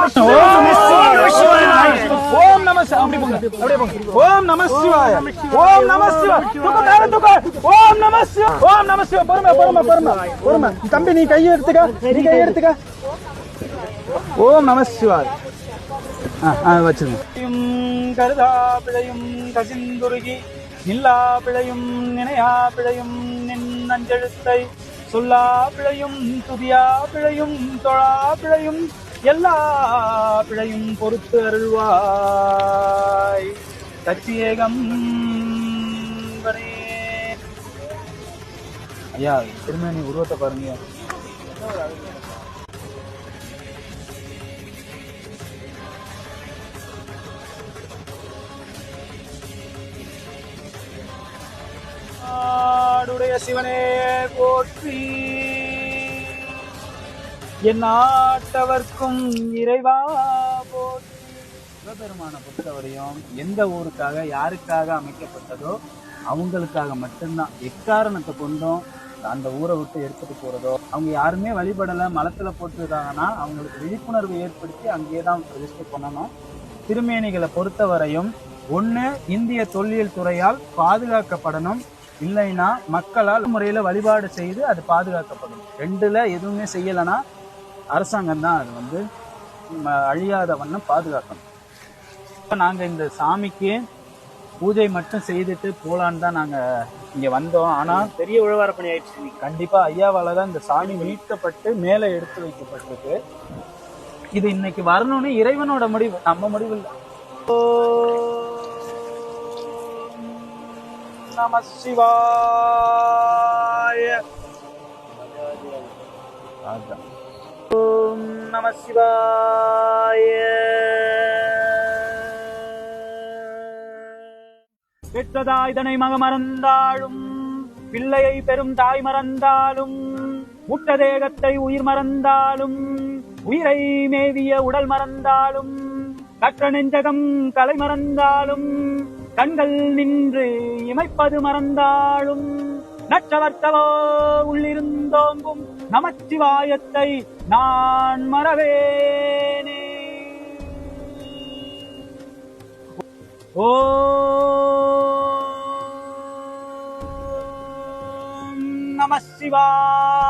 ஓம் நம அப்படியே போங்க ஓம் நம சிவாய ஓம் நம சிவாய ஓம் நம சிவாய ஓம் நம சிவாய பொறுமை தம்பி நீ கையை எடுத்துக்க ஓம் நம சிவாய வச்சிருங்க கருதா பிழையும் கசிந்துருகி நில்லா பிழையும் நினையா பிழையும் நின் அஞ்செழுத்தை சொல்லா பிழையும் துதியா பிழையும் தொழா பிழையும் எல்லா பிழையும் பொறுத்து அருள்வாய் கச்சியேகம் ஐயா திருமணி உருவத்தை பாருங்க நாடுடைய சிவனே போற்றி என் நாட்டவர்க்கும் இறைவா போற்றி. சிவபெருமானை பொறுத்தவரையும் எந்த ஊருக்காக யாருக்காக அமைக்கப்பட்டதோ அவங்களுக்காக மட்டும்தான். எக்காரணத்தை கொண்டும் அந்த ஊரை விட்டு எடுத்துட்டு போறதோ, அவங்க யாருமே வழிபடலை மலத்துல போட்டுருக்காங்கன்னா அவங்களுக்கு விழிப்புணர்வு ஏற்படுத்தி அங்கேயேதான் பிரதிஷ்டை பண்ணணும். திருமேனிகளை பொறுத்தவரையும் ஒண்ணு இந்திய தொல்லியல் துறையால் பாதுகாக்கப்படணும், இல்லைன்னா மக்களால் முறையில வழிபாடு செய்து அது பாதுகாக்கப்படும். ரெண்டுல எதுவுமே செய்யலைன்னா அரசாங்கம் தான் அது அழியாத வண்ணம் பாதுகாக்கணும். நாங்க இந்த சாமிக்கு பூஜை மட்டும் செய்துட்டு போலான்னு தான் நாங்க இங்க வந்தோம். ஆனா பெரிய உழவார பணி ஆயிடுச்சு. கண்டிப்பா ஐயாவால தான் இந்த சாமி மீட்கப்பட்டு மேல எடுத்து வைக்கப்பட்டிருக்கு. இது இன்னைக்கு வரணும்னு இறைவனோட முடிவு, நம்ம முடிவு இல்லை. நம சிவாய ஓம் நம சிவாய. பெற்றதாய் தனை மக மறந்தாலும் பிள்ளையை பெரும் தாய் மறந்தாலும் முட்ட தேகத்தை உயிர் மறந்தாலும் உயிரை மேவிய உடல் மறந்தாலும் கற்ற நெஞ்சகம் கலை மறந்தாலும் கண்கள் நின்று இமைப்பது மறந்தாலும் நற்றவர்த்தவோ உள்ளிருந்தோங்கும் நமச்சிவாயத்தை நான் மறவேனே. ஓம் நம சிவாய.